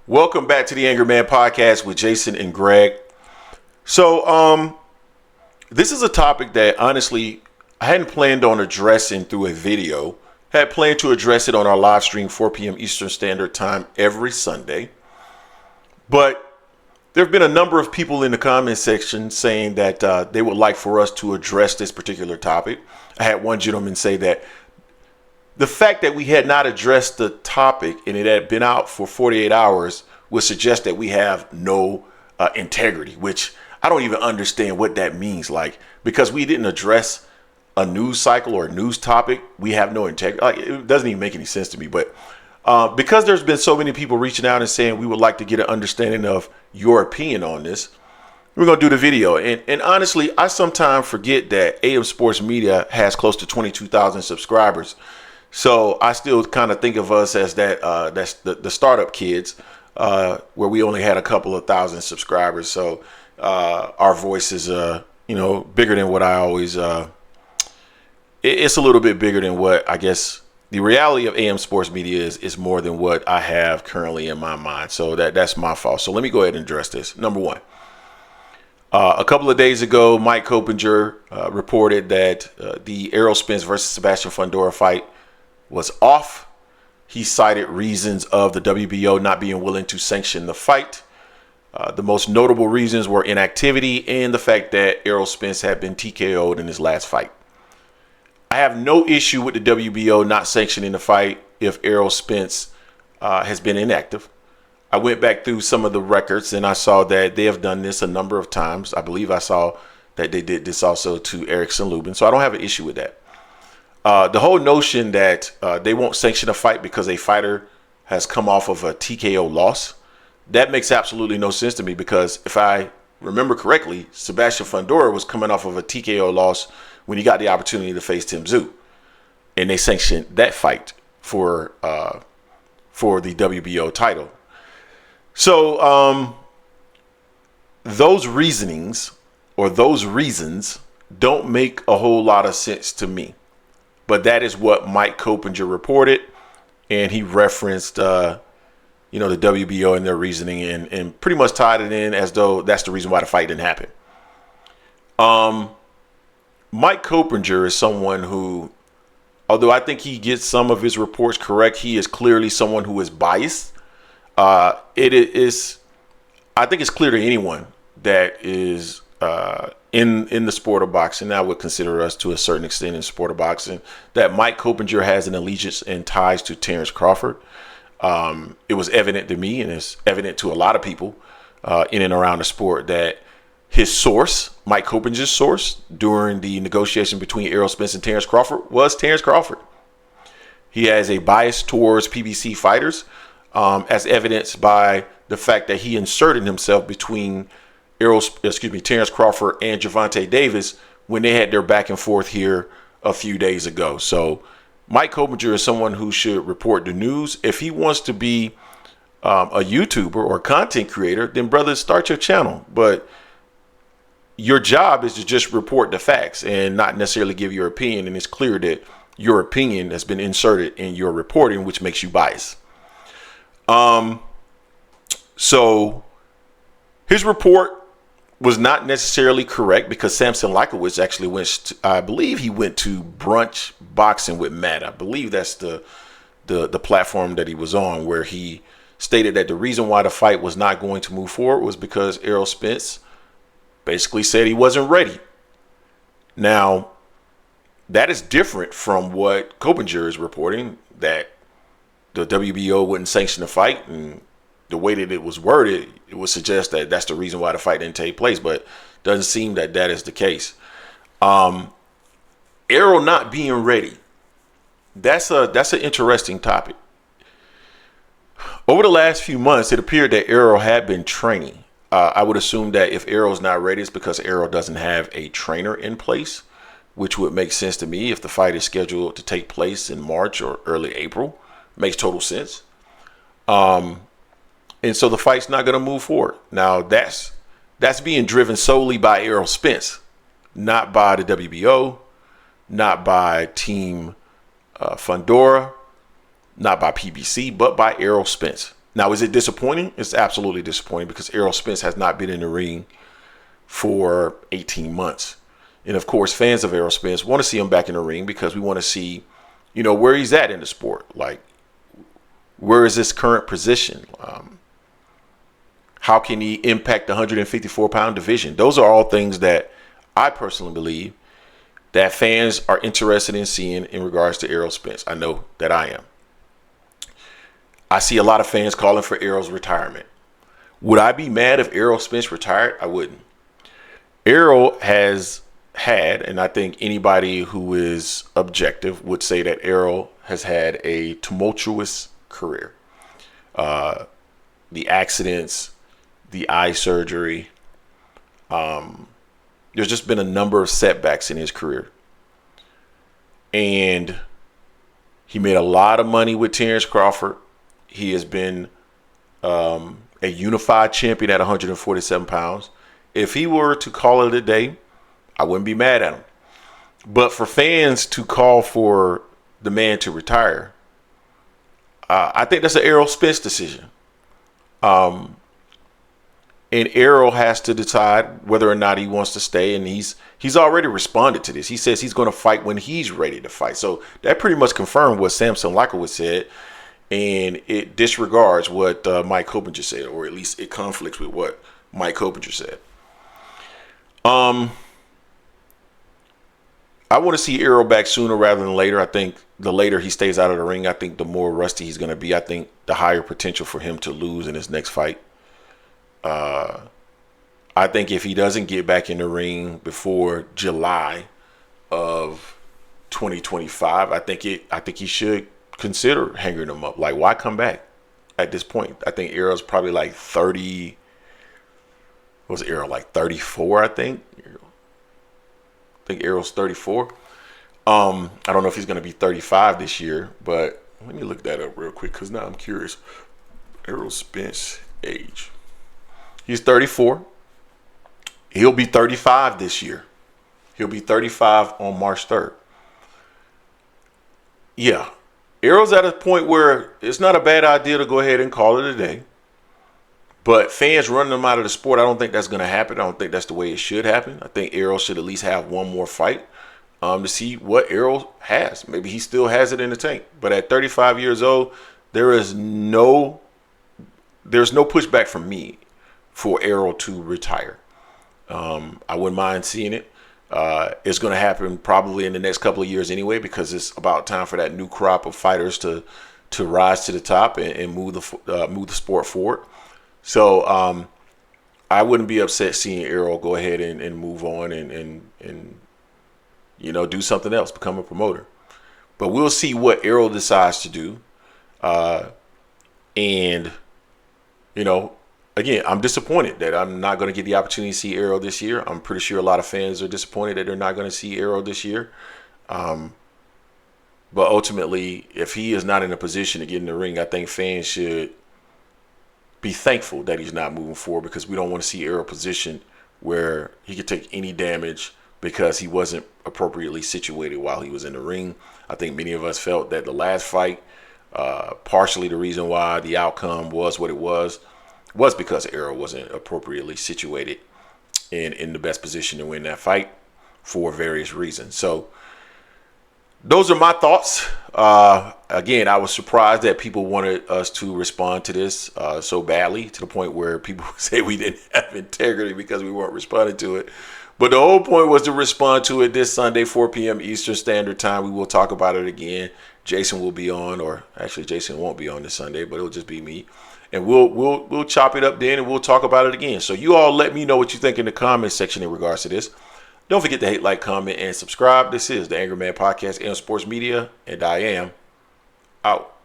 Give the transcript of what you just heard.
Welcome back to the Angry Man Podcast with Jason and Greg. So, this is a topic that honestly I hadn't planned on addressing through a video. Had planned to address it on our live stream 4 p.m. Eastern Standard Time every Sunday. But there have been a number of people in the comment section saying that they would like for us to address this particular topic. I had one gentleman say that the fact that we had not addressed the topic and it had been out for 48 hours would suggest that we have no integrity, which I don't even understand what that means. Like, because we didn't address a news cycle or a news topic, we have no integrity. Like, it doesn't even make any sense to me. But because there's been so many people reaching out and saying we would like to get an understanding of your opinion on this, we're going to do the video. And honestly, I sometimes forget that AM Sports Media has close to 22,000 subscribers. So I still kind of think of us as that's the startup kids, where we only had a couple of thousand subscribers. So our voice is bigger than what I always. It's a little bit bigger than what I guess the reality of AM Sports Media is more than what I have currently in my mind. So that's my fault. So let me go ahead and address this. Number one. A couple of days ago, Mike Coppinger reported that the Errol Spence versus Sebastian Fundora fight was off. He cited reasons of the WBO not being willing to sanction the fight. The most notable reasons were inactivity and the fact that Errol Spence had been TKO'd in his last fight. I have no issue with the WBO not sanctioning the fight if Errol Spence has been inactive. I went back through some of the records and I saw that they have done this a number of times. I believe I saw that they did this also to Erickson Lubin. So I don't have an issue with that. The whole notion that they won't sanction a fight because a fighter has come off of a TKO loss, that makes absolutely no sense to me, because if I remember correctly, Sebastian Fundora was coming off of a TKO loss when he got the opportunity to face Tim Tszyu, and they sanctioned that fight for the WBO title. So those reasonings or those reasons don't make a whole lot of sense to me. But that is what Mike Coppinger reported, and he referenced, the WBO and their reasoning, and pretty much tied it in as though that's the reason why the fight didn't happen. Mike Coppinger is someone who, although I think he gets some of his reports correct, he is clearly someone who is biased. I think it's clear to anyone that is in the sport of boxing, I would consider us to a certain extent in the sport of boxing, that Mike Coppinger has an allegiance and ties to Terrence Crawford. It was evident to me, and it's evident to a lot of people in and around the sport, that his source, Mike Coppinger's source, during the negotiation between Errol Spence and Terrence Crawford was Terrence Crawford. He has a bias towards PBC fighters, as evidenced by the fact that he inserted himself between Terrence Crawford and Gervonta Davis when they had their back and forth here a few days ago. So Mike Coppinger is someone who should report the news. If he wants to be a YouTuber or content creator, then brother, start your channel. But your job is to just report the facts and not necessarily give your opinion. And it's clear that your opinion has been inserted in your reporting, which makes you biased. So his report was not necessarily correct, because Sampson Lewkowicz actually went to Brunch Boxing with Matt. I believe that's the platform that he was on, where he stated that the reason why the fight was not going to move forward was because Errol Spence basically said he wasn't ready. Now, that is different from what Coppinger is reporting, that the WBO wouldn't sanction the fight, and the way that it was worded, it would suggest that that's the reason why the fight didn't take place, but doesn't seem that is the case. Errol not being ready, that's an interesting topic. Over the last few months, it appeared that Errol had been training. I would assume that if Errol's not ready, it's because Errol doesn't have a trainer in place, which would make sense to me. If the fight is scheduled to take place in March or early April, makes total sense. And so the fight's not going to move forward. Now, that's being driven solely by Errol Spence, not by the WBO, not by Team Fundora, not by PBC, but by Errol Spence. Now, is it disappointing? It's absolutely disappointing because Errol Spence has not been in the ring for 18 months. And of course, fans of Errol Spence want to see him back in the ring because we want to see, where he's at in the sport. Like, where is his current position? How can he impact the 154-pound division? Those are all things that I personally believe that fans are interested in seeing in regards to Errol Spence. I know that I am. I see a lot of fans calling for Errol's retirement. Would I be mad if Errol Spence retired? I wouldn't. Errol has had, and I think anybody who is objective would say that Errol has had a tumultuous career. The accidents, the eye surgery, there's just been a number of setbacks in his career. And he made a lot of money with Terrence Crawford. He has been a unified champion at 147 pounds. If he were to call it a day, I wouldn't be mad at him. But for fans to call for the man to retire, I think that's an Errol Spence decision. And Errol has to decide whether or not he wants to stay. And he's already responded to this. He says he's going to fight when he's ready to fight. So that pretty much confirmed what Sampson Lewkowicz said. And it disregards what Mike Coppinger said, or at least it conflicts with what Mike Coppinger said. I want to see Errol back sooner rather than later. I think the later he stays out of the ring, I think the more rusty he's going to be. I think the higher potential for him to lose in his next fight. I think if he doesn't get back in the ring before July of 2025, I think he should consider hanging him up. Like, why come back at this point? I think Errol's probably like 30. Was Errol like 34? I think Errol's 34. I don't know if he's going to be 35 this year, but let me look that up real quick because now I'm curious. Errol Spence age. He's 34. He'll be 35 this year. He'll be 35 on March 3rd. Yeah. Errol's at a point where it's not a bad idea to go ahead and call it a day. But fans running him out of the sport, I don't think that's going to happen. I don't think that's the way it should happen. I think Errol should at least have one more fight to see what Errol has. Maybe he still has it in the tank. But at 35 years old, there's no pushback from me for Errol to retire. I wouldn't mind seeing it. It's going to happen probably in the next couple of years anyway, because it's about time for that new crop of fighters to rise to the top and move the sport forward. So I wouldn't be upset seeing Errol go ahead and move on and do something else, become a promoter. But we'll see what Errol decides to do. Again, I'm disappointed that I'm not going to get the opportunity to see Errol this year. I'm pretty sure a lot of fans are disappointed that they're not going to see Errol this year. But ultimately, if he is not in a position to get in the ring, I think fans should be thankful that he's not moving forward, because we don't want to see Errol positioned where he could take any damage because he wasn't appropriately situated while he was in the ring. I think many of us felt that the last fight, partially the reason why the outcome was what it was because Errol wasn't appropriately situated in the best position to win that fight for various reasons. So those are my thoughts. Again, I was surprised that people wanted us to respond to this so badly, to the point where people say we didn't have integrity because we weren't responding to it. But the whole point was to respond to it this Sunday, 4 p.m. Eastern Standard Time. We will talk about it again. Jason will be on, or actually Jason won't be on this Sunday, but it'll just be me. And we'll chop it up then, and we'll talk about it again. So you all let me know what you think in the comment section in regards to this. Don't forget to hit, like, comment, and subscribe. This is the Angry Man Podcast and Sports Media, and I am out.